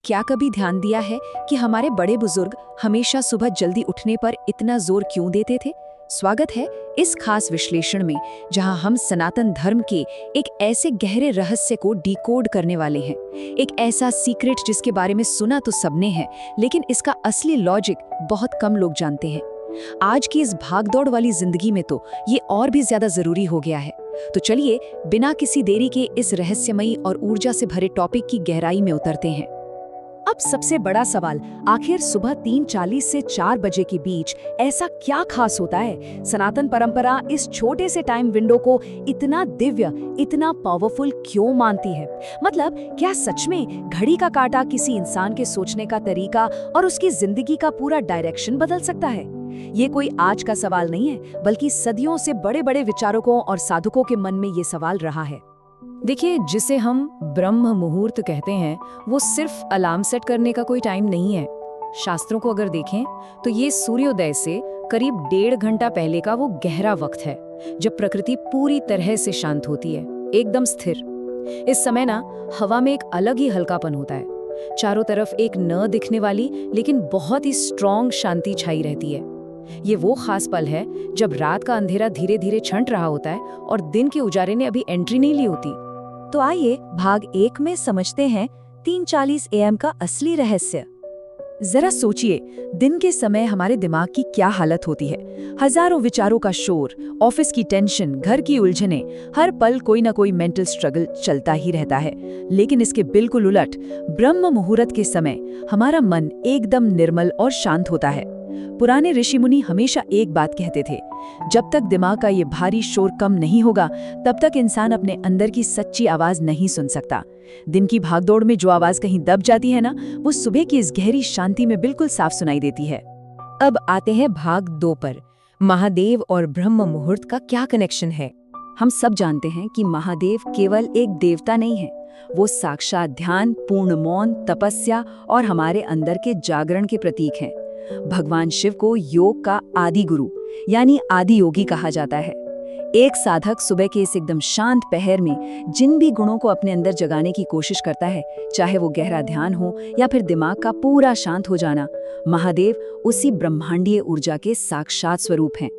क्या कभी ध्यान दिया है कि हमारे बड़े बुजुर्ग हमेशा सुबह जल्दी उठने पर इतना जोर क्यों देते थे? स्वागत है इस खास विश्लेषण में, जहां हम सनातन धर्म के एक ऐसे गहरे रहस्य को डिकोड करने वाले हैं। एक ऐसा सीक्रेट जिसके बारे में सुना तो सबने है, लेकिन इसका असली लॉजिक बहुत कम लोग जानते हैं। आज की इस भागदौड़ वाली जिंदगी में तो ये और भी ज्यादा जरूरी हो गया है। तो चलिए बिना किसी देरी के इस रहस्यमयी और ऊर्जा से भरे टॉपिक की गहराई में उतरते हैं। अब सबसे बड़ा सवाल, आखिर सुबह 3:40 से 4 बजे के बीच ऐसा क्या खास होता है? सनातन परंपरा इस छोटे से टाइम विंडो को इतना दिव्य, इतना पावरफुल क्यों मानती है? मतलब क्या सच में घड़ी का कांटा किसी इंसान के सोचने का तरीका और उसकी जिंदगी का पूरा डायरेक्शन बदल सकता है? ये कोई आज का सवाल नहीं है, बल्कि सदियों से बड़े बड़े विचारकों और साधकों के मन में ये सवाल रहा है। देखिए, जिसे हम ब्रह्म मुहूर्त कहते हैं, वो सिर्फ अलार्म सेट करने का कोई टाइम नहीं है। शास्त्रों को अगर देखें तो ये सूर्योदय से करीब 1.5 घंटा पहले का वो गहरा वक्त है, जब प्रकृति पूरी तरह से शांत होती है, एकदम स्थिर। इस समय ना हवा में एक अलग ही हल्कापन होता है, चारों तरफ एक न दिखने वाली लेकिन बहुत ही स्ट्रॉन्ग शांति छाई रहती है। ये वो खास पल है जब रात का अंधेरा धीरे धीरे छंट रहा होता है और दिन के उजारे ने अभी एंट्री नहीं ली होती। तो आइए भाग 1 में समझते हैं 3:40 AM का असली रहस्य। जरा सोचिए, दिन के समय हमारे दिमाग की क्या हालत होती है। हजारों विचारों का शोर, ऑफिस की टेंशन, घर की उलझने, हर पल कोई ना कोई मेंटल स्ट्रगल चलता ही रहता है। लेकिन इसके बिल्कुल उलट, ब्रह्म मुहूर्त के समय हमारा मन एकदम निर्मल और शांत होता है। पुराने ऋषि मुनि हमेशा एक बात कहते थे, जब तक दिमाग का ये भारी शोर कम नहीं होगा, तब तक इंसान अपने अंदर की सच्ची आवाज नहीं सुन सकता। दिन की भागदौड़ में जो आवाज कहीं दब जाती है ना, वो सुबह की इस गहरी शांति में बिल्कुल साफ सुनाई देती है। अब आते हैं भाग 2 पर। महादेव और ब्रह्म मुहूर्त का क्या कनेक्शन है? हम सब जानते हैं कि महादेव केवल एक देवता नहीं है, वो साक्षात ध्यान, पूर्ण मौन, तपस्या और हमारे अंदर के जागरण के प्रतीक हैं। भगवान शिव को योग का आदि गुरु यानी आदि योगी कहा जाता है। एक साधक सुबह के इस एकदम शांत पहर में जिन भी गुणों को अपने अंदर जगाने की कोशिश करता है, चाहे वो गहरा ध्यान हो या फिर दिमाग का पूरा शांत हो जाना, महादेव उसी ब्रह्मांडीय ऊर्जा के साक्षात स्वरूप हैं।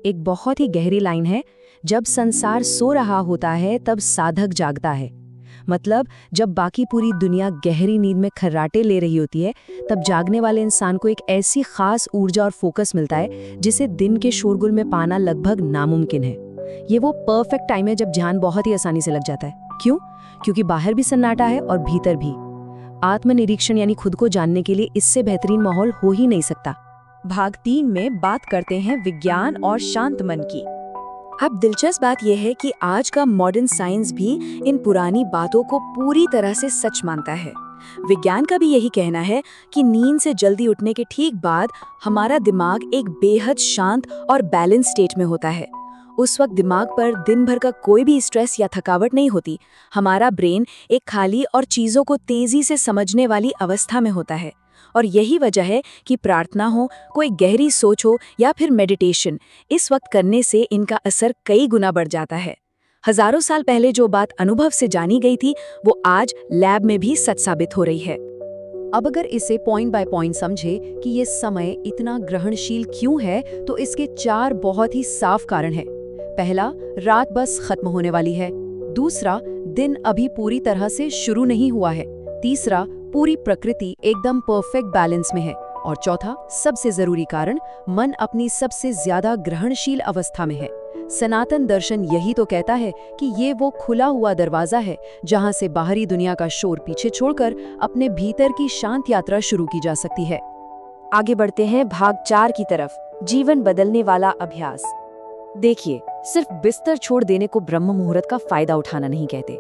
एक बहुत ही गहरी लाइन है, जब संसार सो रहा होता है तब साधक जागता है। मतलब जब बाकी पूरी दुनिया गहरी नींद में खर्राटे ले रही होती है, तब जागने वाले इंसान को एक ऐसी खास ऊर्जा और फोकस मिलता है जिसे दिन के शोरगुल में पाना लगभग नामुमकिन है। ये वो परफेक्ट टाइम है जब ध्यान बहुत ही आसानी से लग जाता है। क्यों? क्योंकि बाहर भी सन्नाटा है और भीतर भी। आत्मनिरीक्षण यानी खुद को जानने के लिए इससे बेहतरीन माहौल हो ही नहीं सकता। भाग 3 में बात करते हैं विज्ञान और शांत मन की। अब दिलचस्प बात यह है कि आज का मॉडर्न साइंस भी इन पुरानी बातों को पूरी तरह से सच मानता है। विज्ञान का भी यही कहना है कि नींद से जल्दी उठने के ठीक बाद हमारा दिमाग एक बेहद शांत और बैलेंस स्टेट में होता है। उस वक्त दिमाग पर दिन भर का कोई भी स्ट्रेस या थकावट नहीं होती। हमारा ब्रेन एक खाली और चीजों को तेजी से समझने वाली अवस्था में होता है। और यही वजह है कि प्रार्थना हो, कोई गहरी सोच हो या फिर मेडिटेशन, इस वक्त करने से इनका असर कई गुना बढ़ जाता है। हजारों साल पहले जो बात अनुभव से जानी गई थी, वो आज लैब में भी सच साबित हो रही है। अब अगर इसे पॉइंट बाय पॉइंट समझे कि ये समय इतना ग्रहणशील क्यों है, तो इसके 4 बहुत ही साफ कारण हैं। पहला, रात बस खत्म होने वाली है। दूसरा, दिन अभी पूरी तरह से शुरू नहीं हुआ है। तीसरा, पूरी प्रकृति एकदम परफेक्ट बैलेंस में है। और चौथा, सबसे जरूरी कारण, मन अपनी सबसे ज्यादा ग्रहणशील अवस्था में है। सनातन दर्शन यही तो कहता है कि ये वो खुला हुआ दरवाजा है जहां से बाहरी दुनिया का शोर पीछे छोड़कर अपने भीतर की शांत यात्रा शुरू की जा सकती है। आगे बढ़ते हैं भाग 4 की तरफ, जीवन बदलने वाला अभ्यास। देखिए, सिर्फ बिस्तर छोड़ देने को ब्रह्म मुहूर्त का फायदा उठाना नहीं कहते।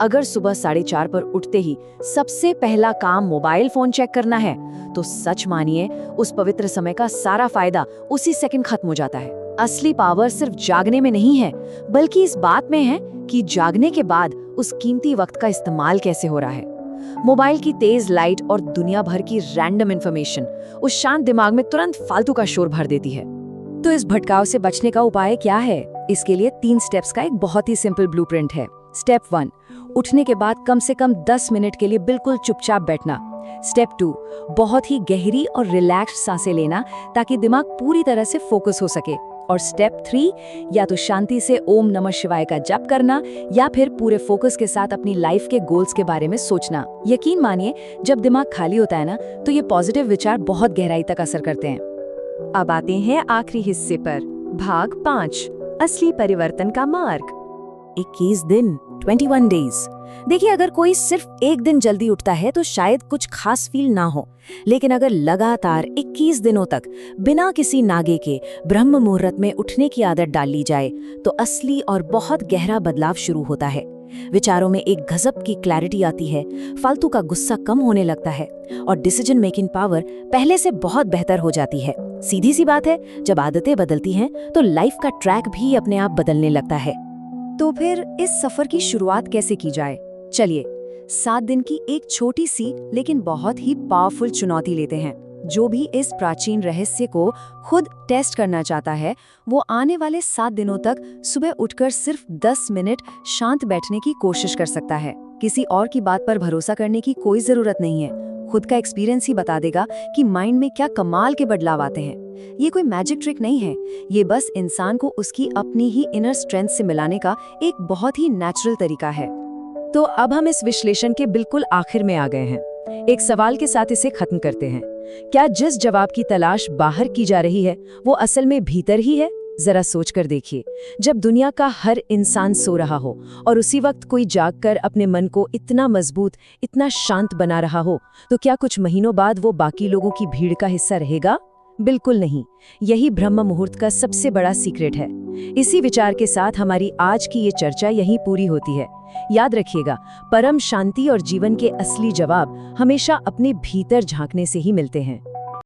अगर सुबह 4:30 पर उठते ही सबसे पहला काम मोबाइल फोन चेक करना है, तो सच मानिए उस पवित्र समय का सारा फायदा उसी सेकंड खत्म हो जाता है। असली पावर सिर्फ जागने में नहीं है, बल्कि इस बात में है कि जागने के बाद उस कीमती वक्त का इस्तेमाल कैसे हो रहा है। मोबाइल की तेज लाइट और दुनिया भर की रैंडम इंफॉर्मेशन उस शांत दिमाग में तुरंत फालतू का शोर भर देती है। तो इस भटकाव से बचने का उपाय क्या है? इसके लिए 3 स्टेप्स का एक बहुत ही सिंपल ब्लूप्रिंट है। स्टेप 1, उठने के बाद कम से कम 10 मिनट के लिए बिल्कुल चुपचाप बैठना। स्टेप 2, बहुत ही गहरी और रिलैक्स्ड सांसें लेना ताकि दिमाग पूरी तरह से फोकस हो सके। और स्टेप 3, या तो शांति से ओम नमः शिवाय का जप करना या फिर पूरे फोकस के साथ अपनी लाइफ के गोल्स के बारे में सोचना। यकीन मानिए, जब दिमाग खाली होता है ना, तो ये पॉजिटिव विचार बहुत गहराई तक असर करते हैं। अब आते हैं आखिरी हिस्से पर, भाग 5, असली परिवर्तन का मार्ग। 21 दिन, 21 डेज। देखिए, अगर कोई सिर्फ एक दिन जल्दी उठता है तो शायद कुछ खास फील ना हो, लेकिन अगर लगातार 21 दिनों तक बिना किसी नागे के ब्रह्म मुहूर्त में उठने की आदत डाल ली जाए तो असली और बहुत गहरा बदलाव शुरू होता है। विचारों में एक गजब की क्लैरिटी आती है, फालतू का गुस्सा कम होने लगता है और डिसीजन मेकिंग पावर पहले से बहुत बेहतर हो जाती है। सीधी सी बात है, जब आदतें बदलती हैं तो लाइफ का ट्रैक भी अपने आप बदलने लगता है। तो फिर इस सफर की शुरुआत कैसे की जाए? चलिए 7 दिन की एक छोटी सी लेकिन बहुत ही पावरफुल चुनौती लेते हैं। जो भी इस प्राचीन रहस्य को खुद टेस्ट करना चाहता है, वो आने वाले 7 दिनों तक सुबह उठकर सिर्फ 10 मिनट शांत बैठने की कोशिश कर सकता है। किसी और की बात पर भरोसा करने की कोई जरूरत नहीं है। खुद का एक्सपीरियंस ही बता देगा कि माइंड में क्या कमाल के बदलाव आते हैं। ये कोई मैजिक ट्रिक नहीं है, ये बस इंसान को उसकी अपनी ही इनर स्ट्रेंथ से मिलाने का एक बहुत ही नेचुरल तरीका है। तो अब हम इस विश्लेषण के बिल्कुल आखिर में आ गए हैं। एक सवाल के साथ इसे खत्म करते हैं। क्या जिस जवाब की तलाश बाहर की जा रही है वो असल में भीतर ही है? जरा सोच कर देखिए, जब दुनिया का हर इंसान सो रहा हो और उसी वक्त कोई जागकर अपने मन को इतना मजबूत, इतना शांत बना रहा हो, तो क्या कुछ महीनों बाद वो बाकी लोगों की भीड़ का हिस्सा रहेगा? बिल्कुल नहीं। यही ब्रह्म मुहूर्त का सबसे बड़ा सीक्रेट है। इसी विचार के साथ हमारी आज की ये चर्चा यहीं पूरी होती है। याद रखिएगा, परम शांति और जीवन के असली जवाब हमेशा अपने भीतर झांकने से ही मिलते हैं।